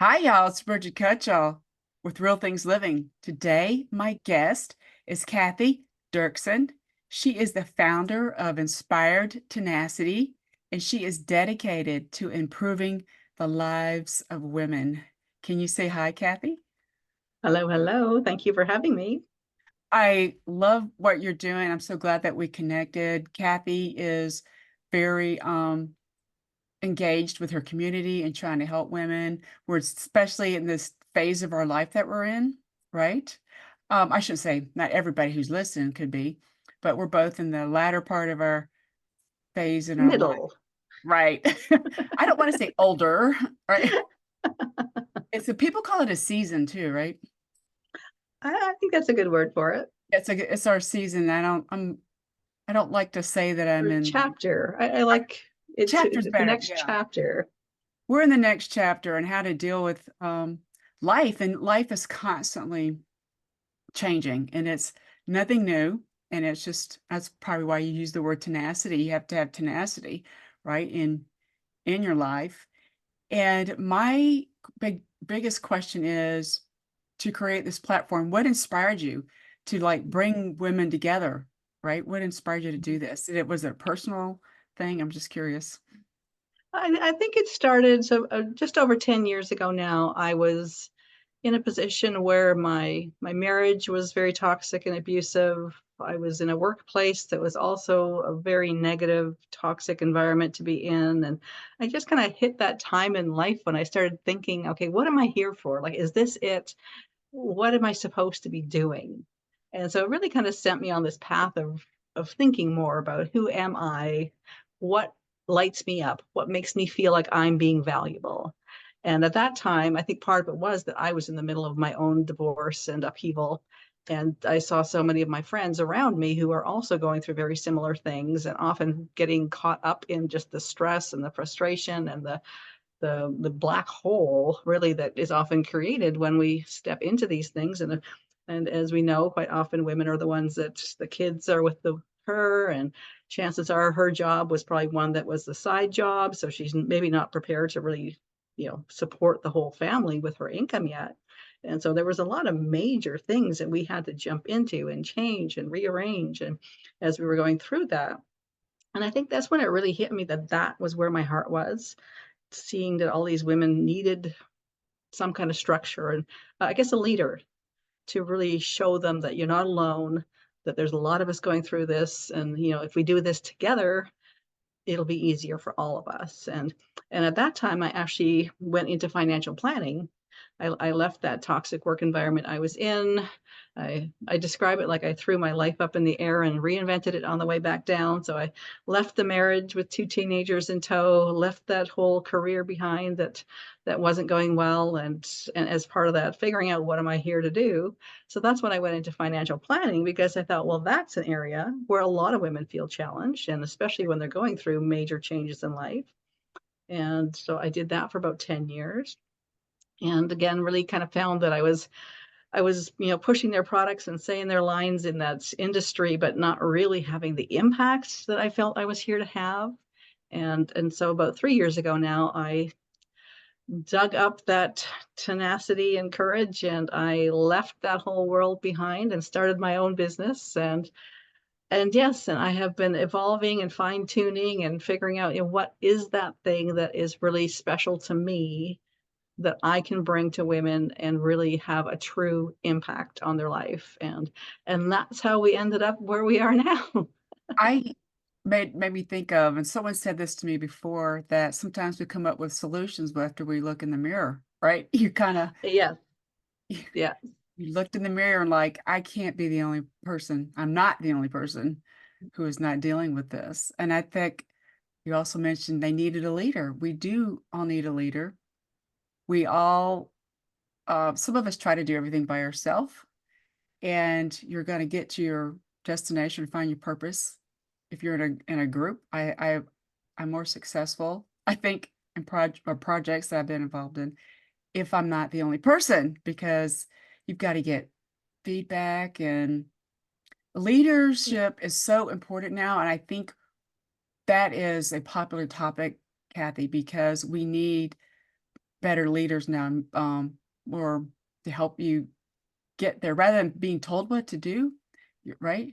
Hi, y'all. It's Bridget Cutchall with Real Things Living. Today, my guest is Cathy Derksen. She is the founder of Inspired Tenacity, and she is dedicated to improving the lives of women. Can you say hi, Cathy? Hello, hello. Thank you for having me. I love what you're doing. I'm so glad that we connected. Cathy is very engaged with her community and trying to help women. We're especially in this phase of our life that we're in, right? I shouldn't say not everybody who's listening could be, but we're both in the latter part of our phase in our life, Middle. right? I don't want to say older, right? It's a people call it a season too, right? I think that's a good word for it. It's our season. I don't like to say that I'm Or in chapter. I like it to chapters the better. next Yeah. chapter. We're in the next chapter and how to deal with life, and life is constantly changing, and it's nothing new. And it's just that's probably why you use the word tenacity. You have to have tenacity, right, in your life. And my biggest question is to create this platform. What inspired you to like bring women together, right? What inspired you to do this? Was it a personal thing? I'm just curious. I think it started just over 10 years ago now. I was in a position where my marriage was very toxic and abusive. I was in a workplace that was also a very negative, toxic environment to be in. And I just kind of hit that time in life when I started thinking, okay, what am I here for? Like, is this it? What am I supposed to be doing? And so it really kind of sent me on this path of thinking more about who am I, what lights me up, what makes me feel like I'm being valuable. And at that time, I think part of it was that I was in the middle of my own divorce and upheaval. And I saw so many of my friends around me who are also going through very similar things and often getting caught up in just the stress and the frustration and the black hole really that is often created when we step into these things. And as we know, quite often women are the ones that the kids are with her, and chances are her job was probably one that was the side job, so she's maybe not prepared to really support the whole family with her income yet. And so there was a lot of major things that we had to jump into and change and rearrange, and as we were going through that. And I think that's when it really hit me that that was where my heart was, seeing that all these women needed some kind of structure and I guess a leader to really show them that you're not alone, that there's a lot of us going through this, and if we do this together, it'll be easier for all of us. And at that time, I actually went into financial planning. I left that toxic work environment I was in. I describe it like I threw my life up in the air and reinvented it on the way back down. So I left the marriage with two teenagers in tow, left that whole career behind that wasn't going well, and as part of that, figuring out what am I here to do. So that's when I went into financial planning, because I thought, well, that's an area where a lot of women feel challenged, and especially when they're going through major changes in life. And so I did that for about 10 years. And again, really kind of found that I was pushing their products and saying their lines in that industry, but not really having the impact that I felt I was here to have. And so about 3 years ago now, I dug up that tenacity and courage, and I left that whole world behind and started my own business. And yes, and I have been evolving and fine tuning and figuring out, what is that thing that is really special to me that I can bring to women and really have a true impact on their life. And that's how we ended up where we are now. I made me think of, and someone said this to me before, that sometimes we come up with solutions after we look in the mirror, right? You kind of Yeah, you yeah. looked in the mirror and like, I can't be the only person. I'm not the only person who is not dealing with this. And I think you also mentioned they needed a leader. We do all need a leader. We all, some of us try to do everything by ourselves, and you're going to get to your destination, find your purpose. If you're in a group, I'm more successful, I think, in projects that I've been involved in, if I'm not the only person, because you've got to get feedback, and leadership is so important now. And I think that is a popular topic, Cathy, because we need better leaders now, or to help you get there rather than being told what to do, right?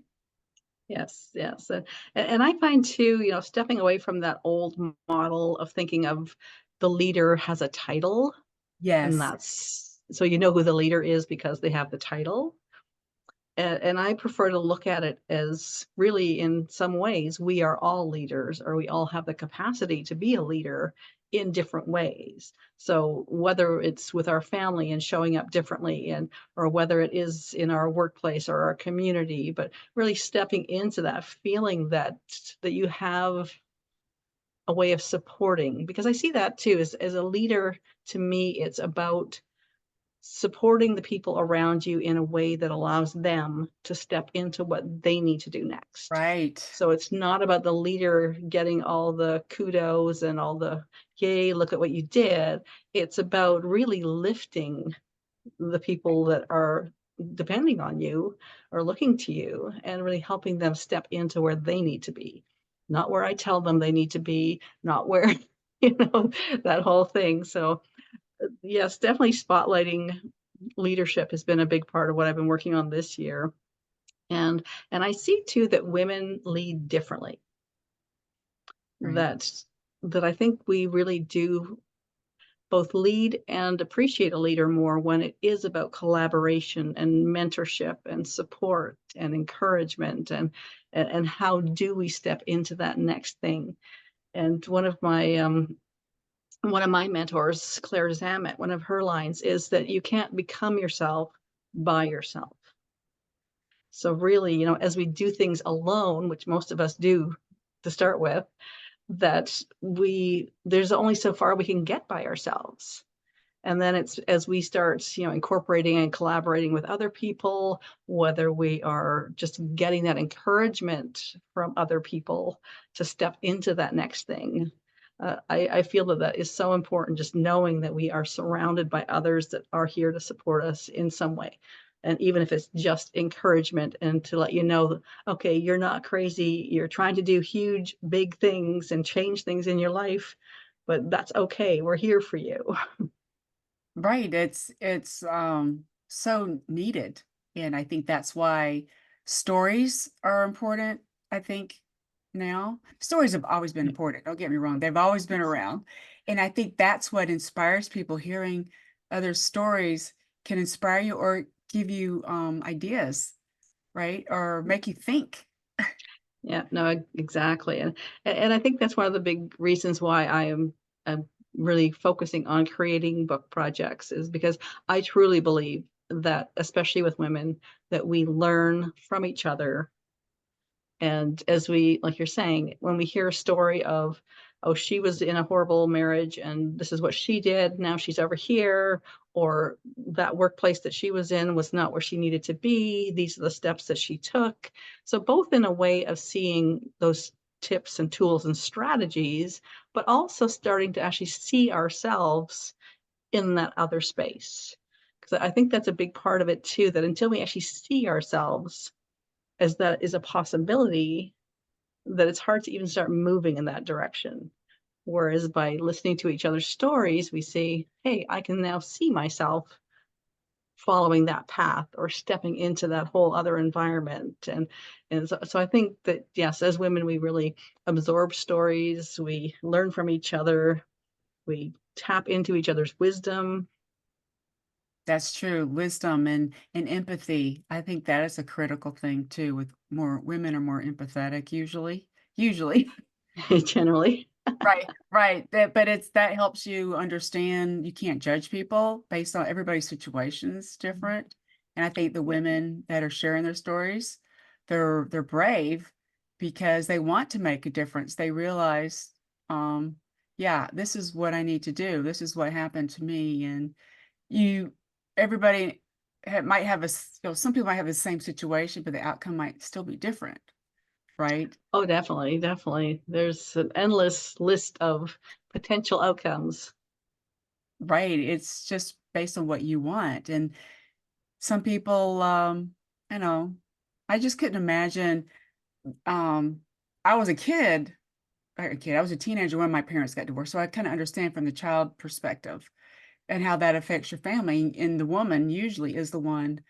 Yes, yes, and I find too, stepping away from that old model of thinking of the leader has a title, and Yes, that's so you know who the leader is because they have the title. And I prefer to look at it as really, in some ways, we are all leaders, or we all have the capacity to be a leader in different ways. So whether it's with our family and showing up differently, and or whether it is in our workplace or our community, but really stepping into that feeling that you have a way of supporting, because I see that too as a leader. To me, it's about supporting the people around you in a way that allows them to step into what they need to do next. right, So it's not about the leader getting all the kudos and all the, yay, look at what you did. It's about really lifting the people that are depending on you or looking to you, and really helping them step into where they need to be. Not where I tell them they need to be, not where, you know, that whole thing. So yes, definitely spotlighting leadership has been a big part of what I've been working on this year. And I see too that women lead differently. right, That that I think we really do both lead and appreciate a leader more when it is about collaboration and mentorship and support and encouragement, and how do we step into that next thing. And one of my mentors, Claire Zamet, one of her lines is that you can't become yourself by yourself. So really, as we do things alone, which most of us do to start with, that there's only so far we can get by ourselves. And then it's as we start, incorporating and collaborating with other people, whether we are just getting that encouragement from other people to step into that next thing. I feel that is so important, just knowing that we are surrounded by others that are here to support us in some way. And even if it's just encouragement and to let you know, okay, you're not crazy, you're trying to do huge, big things and change things in your life, but that's okay. We're here for you. right. It's so needed, and I think that's why stories are important. I think now stories have always been important. Don't get me wrong; they've always been around, and I think that's what inspires people. Hearing other stories can inspire you or give you ideas, right, or make you think. Yeah, no, exactly. And I think that's one of the big reasons why I'm really focusing on creating book projects, is because I truly believe that, especially with women, that we learn from each other. And as we, like you're saying, when we hear a story of, oh, she was in a horrible marriage and this is what she did, now she's over here, or that workplace that she was in was not where she needed to be, these are the steps that she took. So, both in a way of seeing those tips and tools and strategies, but also starting to actually see ourselves in that other space. Because I think that's a big part of it too, that until we actually see ourselves as that is a possibility, that it's hard to even start moving in that direction. Whereas by listening to each other's stories, we see, hey, I can now see myself following that path or stepping into that whole other environment. And so I think that, yes, as women, we really absorb stories, we learn from each other, we tap into each other's wisdom. That's true. Wisdom and empathy. I think that is a critical thing too, with more women are more empathetic usually. Usually. Generally. Right, right. But it's that helps you understand you can't judge people based on everybody's situation's different. And I think the Yeah. women that are sharing their stories, they're brave because they want to make a difference. They realize, um, yeah, this is what I need to do. This is what happened to me. And you everybody might have some people might have the same situation, but the outcome might still be different, right? Oh, definitely, definitely. There's an endless list of potential outcomes. Right. It's just based on what you want. And some people, you know, I just couldn't imagine. Um, I was a kid, I was a teenager when my parents got divorced. So I kind of understand from the child perspective. and how that affects your family. And the woman usually is the one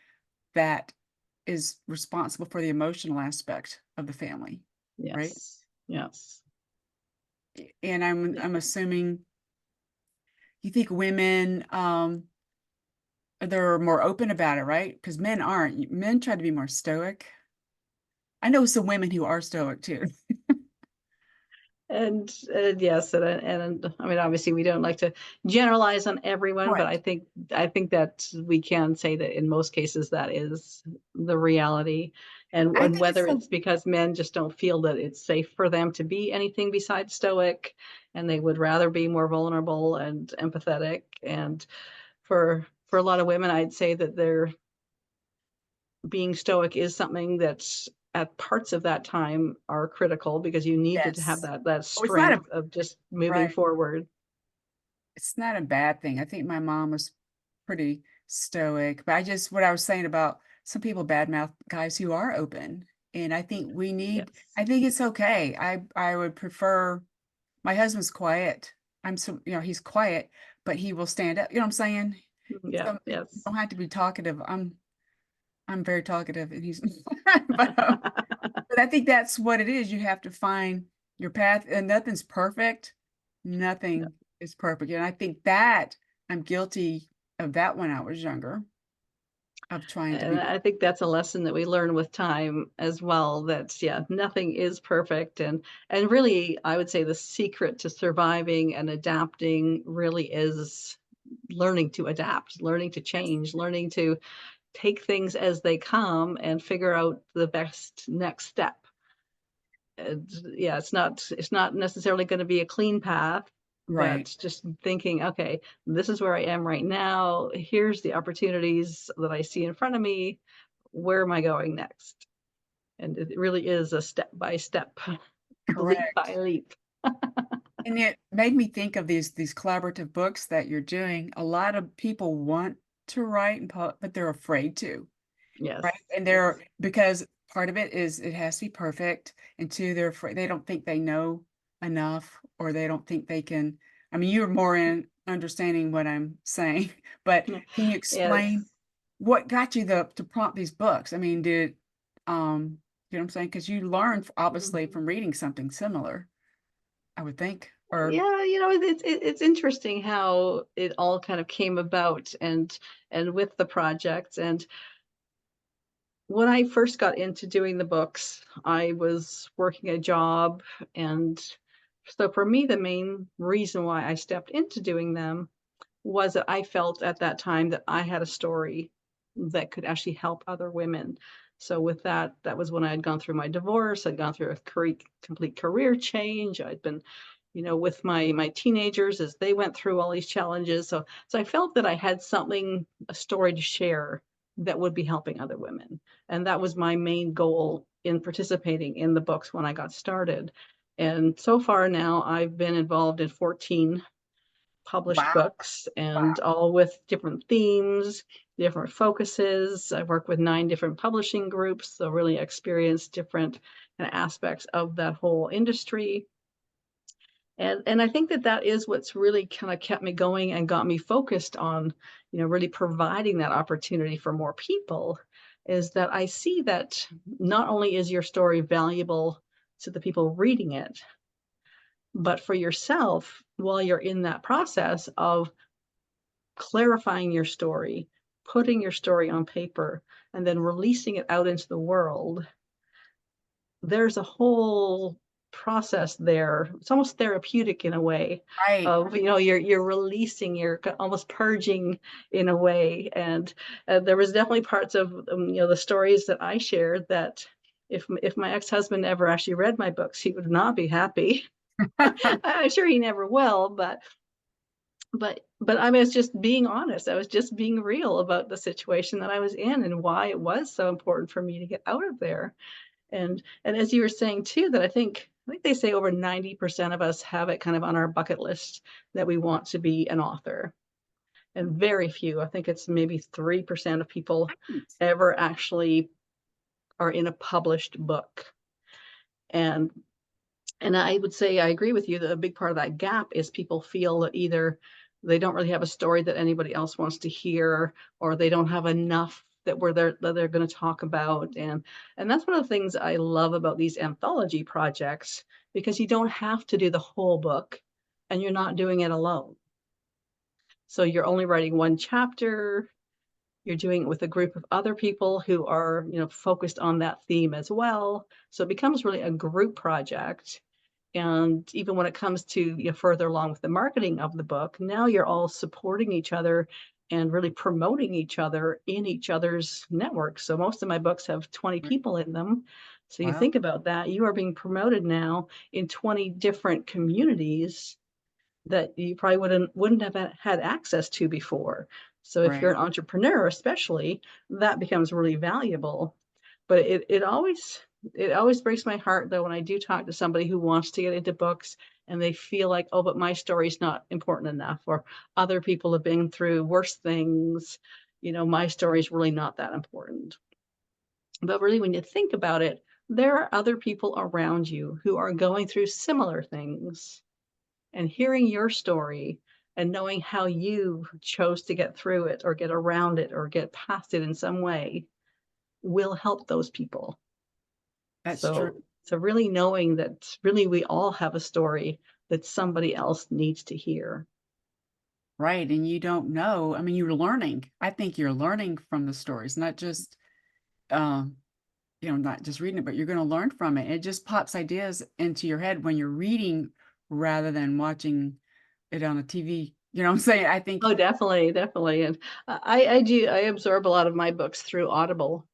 that is responsible for the emotional aspect of the family, right? Yes. Yes. And Yeah. I'm assuming you think women they're more open about it, right? Because men aren't. Men try to be more stoic. I know some women who are stoic too. And yes, and I mean, obviously, we don't like to generalize on everyone, but Right. I think that we can say that in most cases that is the reality, I and think it's whether so it's because men just don't feel that it's safe for them to be anything besides stoic, and they would rather be more vulnerable and empathetic, and for a lot of women, I'd say that they're being stoic is something that's at parts of that time are critical because you needed to have yes. that Oh, it's not a strength of just moving right. forward. It's not a bad thing. I think my mom was pretty stoic, but I just what I was saying about some people badmouth guys who are open. And Yes. I think it's okay. I would prefer my husband's quiet. He's quiet, but he will stand up. You know what I'm saying? Yeah, So you yes. don't have to be talkative. I'm very talkative and he's but I think that's what it is. You have to find your path and nothing's perfect. Nothing is perfect. And I think that I'm guilty of that when I was younger, of trying to And be I think that's a lesson that we learn with time as well, that, yeah, nothing is perfect, and really, I would say the secret to surviving and adapting really is learning to adapt, learning to change, learning to take things as they come and figure out the best next step. Yeah, it's not necessarily going to be a clean path, right. but just thinking, okay, this is where I am right now. Here's the opportunities that I see in front of me. Where am I going next? And it really is a step by step, leap by Correct. leap. And it made me think of these collaborative books that you're doing. A lot of people want to write but they're afraid to. Yes, Right, and they're yes. because part of it is it has to be perfect, and 2, they're afraid they don't think they know enough, or they don't think they can I mean, you're more in understanding what I'm saying, but Yeah. can you Yes. explain what got you to prompt these books? I mean, you know what I'm saying? Because you learned obviously Mhm. from reading something similar, I would think, or Yeah, it's interesting how it all kind of came about, and with the project. And when I first got into doing the books, I was working a job, and so for me, the main reason why I stepped into doing them was that I felt at that time that I had a story that could actually help other women. So with that, that was when I had gone through my divorce, I'd gone through a complete career change. I'd been, with my teenagers as they went through all these challenges. So I felt that I had something, a story to share that would be helping other women. And that was my main goal in participating in the books when I got started. And so far now, I've been involved in 14 published wow, books, wow. and all with different themes, different focuses. I work with 9 different publishing groups, so really experience different kind of aspects of that whole industry. And I think that that is what's really kind of kept me going and got me focused on, really providing that opportunity for more people, is that I see that not only is your story valuable to the people reading it, but for yourself while you're in that process of clarifying your story, putting your story on paper, and then releasing it out into the world. There's a whole process there. It's almost therapeutic in a way Right, of, you're releasing, you're almost purging in a way. And there was definitely parts of, the stories that I shared that if my ex-husband ever actually read my books, he would not be happy. I'm sure he never will, but I was just being honest. I was just being real about the situation that I was in and why it was so important for me to get out of there. And as you were saying too, that I think they say over 90% of us have it kind of on our bucket list that we want to be an author. And very few, I think it's maybe 3% of people ever actually are in a published book. And I would say I agree with you that a big part of that gap is people feel that either they don't really have a story that anybody else wants to hear, or they don't have enough that they're going to talk about. And that's one of the things I love about these anthology projects, because you don't have to do the whole book, and you're not doing it alone. So you're only writing one chapter. You're doing it with a group of other people who are, focused on that theme as well. So it becomes really a group project. And even when it comes to, further along with the marketing of the book, now you're all supporting each other and really promoting each other in each other's networks. So most of my books have 20 Right. people in them. So you Wow. think about that, you are being promoted now in 20 different communities that you probably wouldn't have had access to before. So if you're Right. an entrepreneur, especially, that becomes really valuable. But it always breaks my heart, though, when I do talk to somebody who wants to get into books and they feel like, oh, but my story's not important enough, or other people have been through worse things. My story's really not that important. But really, when you think about it, there are other people around you who are going through similar things, and hearing your story and knowing how you chose to get through it or get around it or get past it in some way will help those people. That's true. So really knowing that really we all have a story that somebody else needs to hear. Right. And you don't know. I mean, you're learning. I think you're learning from the stories, not just um, not just reading it, but you're going to learn from it. It just pops ideas into your head when you're reading rather than watching it on a TV. You know what I'm saying? I think Oh, definitely, definitely. And I absorb a lot of my books through Audible,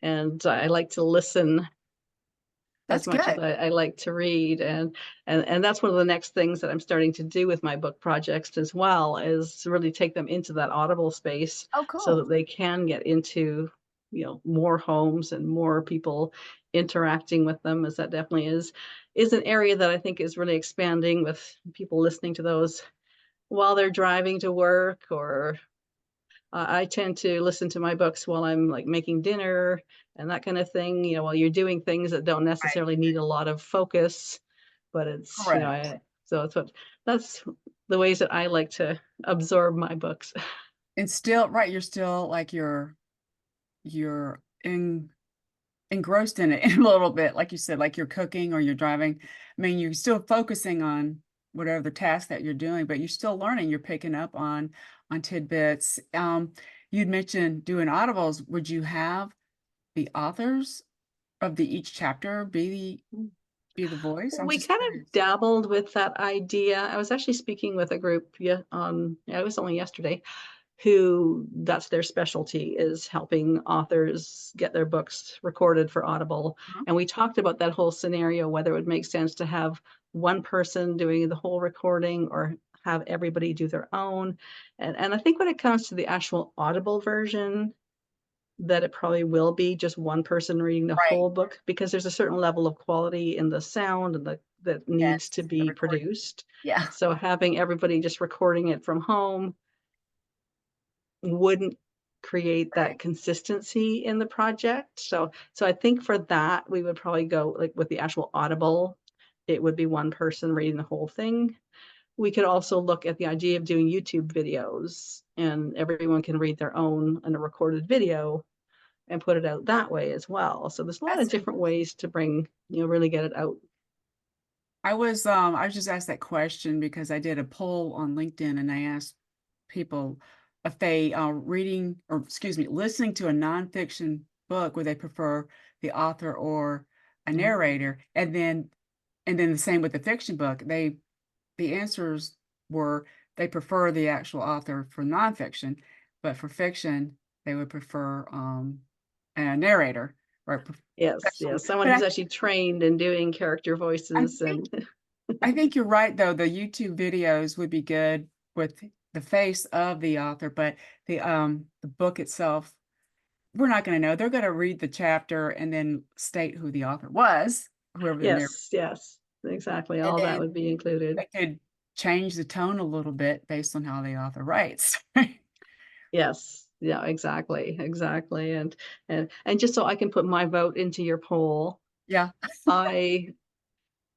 and I like to listen as that's much as good. I like to read. And that's one of the next things that I'm starting to do with my book projects as well, is to really take them into that Audible space Oh, so cool. that they can get into, more homes and more people interacting with them, as that definitely is an area that I think is really expanding, with people listening to those while they're driving to work, or I tend to listen to my books while I'm like making dinner and that kind of thing, while you're doing things that don't Right. necessarily need a lot of focus. But it's, Correct. so that's the ways that I like to absorb my books. And still, right, you're still like you're engrossed in it a little bit, like you said, like you're cooking or you're driving. I mean, you're still focusing on whatever the task that you're doing, but you're still learning. You're picking up on tidbits. You'd mentioned doing audibles. Would you have the authors of the each chapter be the voice? I'm We just kind of curious. dabbled with that idea. I was actually speaking with a group, yeah, yeah, it was only yesterday, who that's their specialty, is helping authors get their books recorded for Audible. Huh? And we talked about that whole scenario, whether it would make sense to have one person doing the whole recording or have everybody do their own. And I think when it comes to the actual Audible version, that it probably will be just one person reading the Right. whole book, because there's a certain level of quality in the sound and that needs Yes. to The be recording. produced. Yeah. So having everybody just recording it from home wouldn't create that Right. consistency in the project. So I think for that, we would probably go like with the actual Audible, it would be one person reading the whole thing. We could also look at the idea of doing YouTube videos, and everyone can read their own in a recorded video and put it out that way as well. So there's a lot of That's different ways to bring, really get it out. I was just asked that question because I did a poll on LinkedIn and I asked people if they reading or excuse me, listening to a nonfiction book, would they prefer the author or a Oh, narrator? And then the same with the fiction book. The answers were they prefer the actual author for nonfiction, but for fiction, they would prefer a narrator or yes, professional. yes. Someone But who's actually trained in doing character I voices think and I think you're right, though. The YouTube videos would be good with the face of the author, but the book itself, we're not going to know. They're going to read the chapter and then state who the author was, whoever the narrator, yes, yes, exactly. and All that then would be included. they could change the tone a little bit based on how the author writes. Yes. Yeah, exactly. Exactly. And just so I can put my vote into your poll, Yeah. I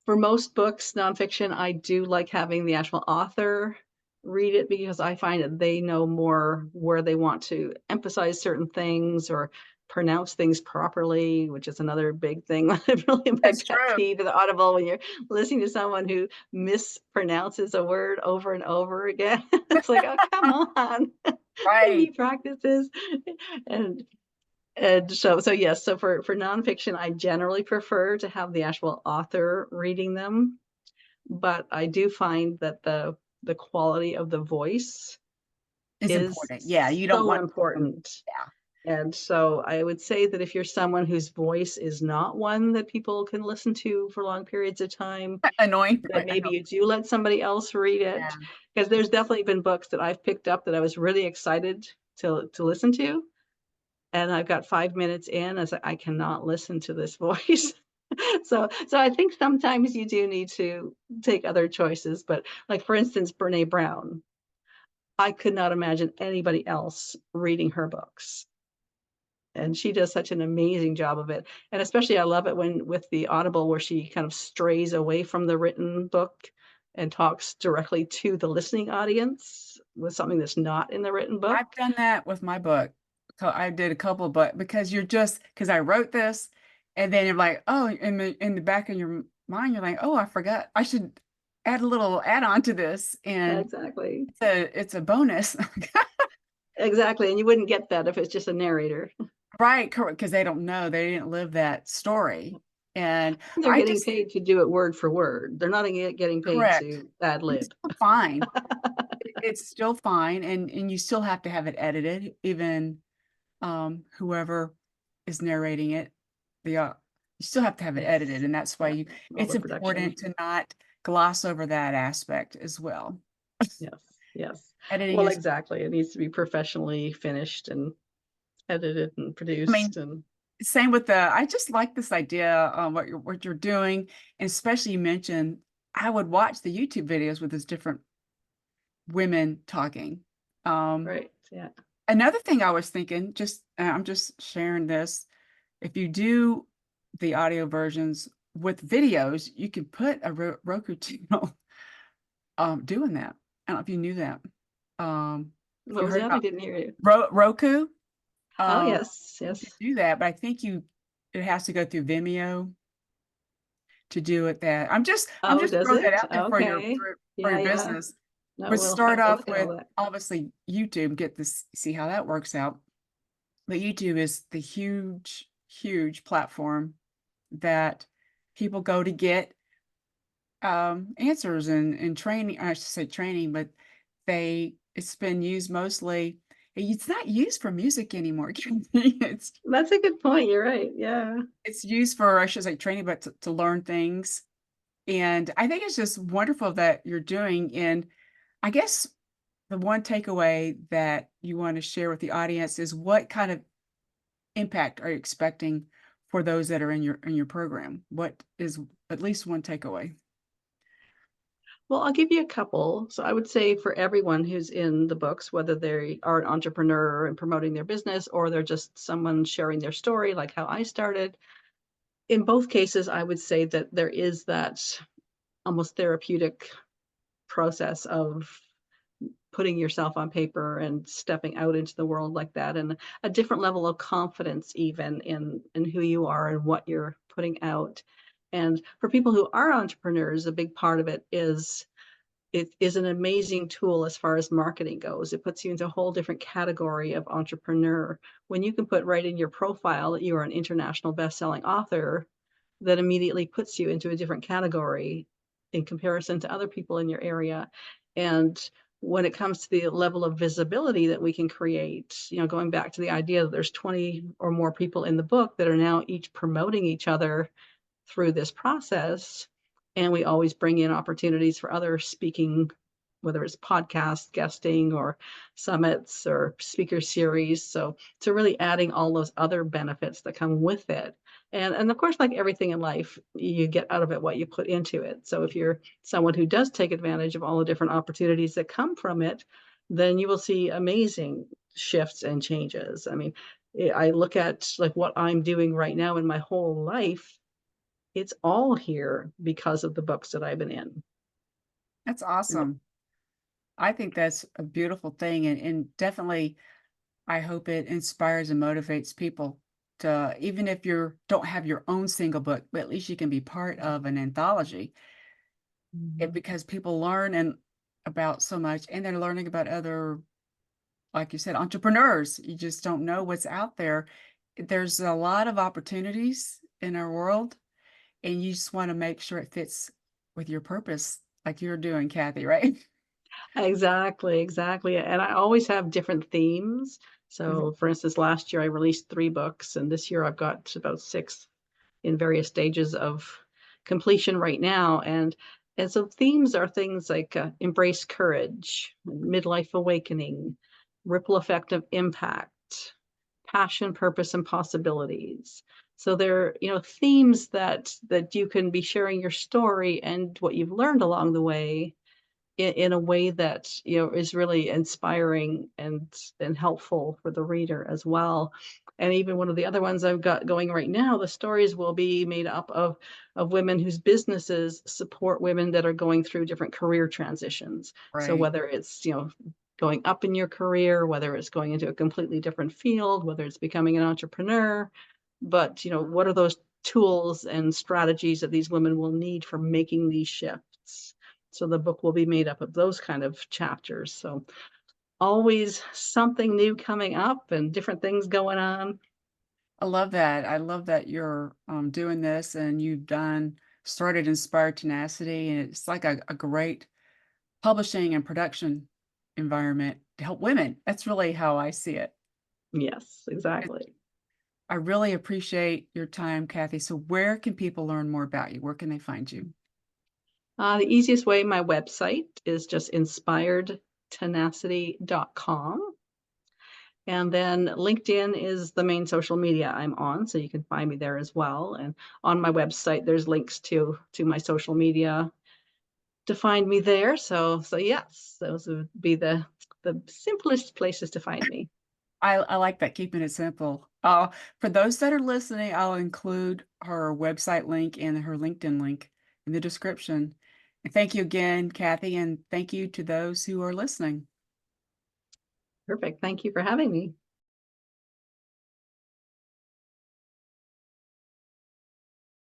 for most books, nonfiction, I do like having the actual author read it because I find that they know more where they want to emphasize certain things or pronounce things properly, which is another big thing. Really my That's pet true. peeve of the Audible when you're listening to someone who mispronounces a word over and over again. It's like, oh, come on. Can Right. you practice this? And so yes, so for nonfiction, I generally prefer to have the actual author reading them, but I do find that the quality of the voice It's is important. Yeah, you don't so want important. yeah, And so I would say that if you're someone whose voice is not one that people can listen to for long periods of time, annoying. that maybe you do let somebody else read Yeah. it. Because there's definitely been books that I've picked up that I was really excited to listen to. And I've got 5 minutes in, I was like, I cannot listen to this voice. So I think sometimes you do need to take other choices. But like for instance, Brene Brown, I could not imagine anybody else reading her books. And she does such an amazing job of it. And especially I love it when with the Audible where she kind of strays away from the written book and talks directly to the listening audience with something that's not in the written book. I've done that with my book. So I did a couple, but because you're just because I wrote this, and then you're like, oh, in the back of your mind, you're like, oh, I forgot. I should add a little add-on to this, and Exactly. it's a bonus. Exactly. And you wouldn't get that if it's just a narrator. Right, correct, because they don't know, they didn't live that story. And They're I getting just paid to do it word for word. They're not getting paid correct. to ad It's lib. still fine. It's still fine, and you still have to have it edited, even whoever is narrating it, the you still have to have it edited, Yes. and that's why Yeah. you All it's the production. important to not gloss over that aspect as well. Yes. Yes. Editing Well, is, exactly. It needs to be professionally finished and edited and I mean, produced and same with the I just like this idea, what you're doing, and especially you mentioned I would watch the YouTube videos with those different women talking. Um, right. Yeah. Another thing I was thinking, just I'm just sharing this, if you do the audio versions with videos, you can put a Roku channel doing that. I don't know if you knew that. If What you was heard that? I about didn't hear you. Roku, Oh, um, yes. you can Yes. do that, but I think it has to go through Vimeo to do it that. I'm Oh, just does throwing that it? out there Okay. for Yeah. your Yeah. business. No, But we'll start have to off look at all with that. obviously YouTube, get this, see how that works out. But YouTube is the huge, huge platform that people go to get answers and training. I should say training, but it's been used mostly. It's not used for music anymore. That's a good point. You're right. Yeah. It's used for, I should say, training, but to learn things. And I think it's just wonderful that you're doing. And I guess the one takeaway that you want to share with the audience is what kind of impact are you expecting for those that are in your program? What is at least one takeaway? Well, I'll give you a couple. So I would say for everyone who's in the books, whether they are an entrepreneur and promoting their business or they're just someone sharing their story, like how I started, in both cases, I would say that there is that almost therapeutic process of putting yourself on paper and stepping out into the world like that and a different level of confidence even in who you are and what you're putting out. And for people who are entrepreneurs, a big part of it is an amazing tool as far as marketing goes. It puts you into a whole different category of entrepreneur. When you can put right in your profile that you are an international best-selling author, that immediately puts you into a different category in comparison to other people in your area. And when it comes to the level of visibility that we can create, going back to the idea that there's 20 or more people in the book that are now each promoting each other through this process. And we always bring in opportunities for other speaking, whether it's podcast guesting or summits or speaker series. So really adding all those other benefits that come with it. And of course, like everything in life, you get out of it what you put into it. So if you're someone who does take advantage of all the different opportunities that come from it, then you will see amazing shifts and changes. I mean, I look at like what I'm doing right now in my whole life, it's all here because of the books that I've been in. That's And awesome. I think that's a beautiful thing, and definitely I hope it inspires and motivates people to, even if you don't have your own single book, but at least you can be part of an anthology. Mhm. Because people learn and about so much, and they're learning about other, like you said, entrepreneurs. You just don't know what's out there. There's a lot of opportunities in our world, and you just want to make sure it fits with your purpose, like you're doing, Kathy, right? Exactly, exactly, and I always have different themes. Mhm. So, for instance, last year I released 3 books, and this year I've got about 6 in various stages of completion right now, and so themes are things like, embrace courage, midlife awakening, ripple effect of impact, passion, purpose, and possibilities. So they're, themes that you can be sharing your story and what you've learned along the way in a way that, is really inspiring and helpful for the reader as well. And even one of the other ones I've got going right now, the stories will be made up of women whose businesses support women that are going through different career transitions. So Right. whether it's, going up in your career, whether it's going into a completely different field, whether it's becoming an entrepreneur, but what are those tools and strategies that these women will need for making these shifts? So the book will be made up of those kind of chapters. So always something new coming up and different things going on. I love that. I love that you're doing this and you've done started Inspired Tenacity, and it's like a great publishing and production environment to help women. That's really how I see it. Yes, exactly. I really appreciate your time, Kathy. So where can people learn more about you? Where can they find you? The easiest way, my website is just inspiredtenacity.com. And then LinkedIn is the main social media I'm on, so you can find me there as well. And on my website, there's links to my social media to find me there. So yes, those would be the simplest places to find me. I like that, keeping it simple. For those that are listening, I'll include her website link and her LinkedIn link in the description. And thank you again, Kathy, and thank you to those who are listening. Perfect. Thank you for having me.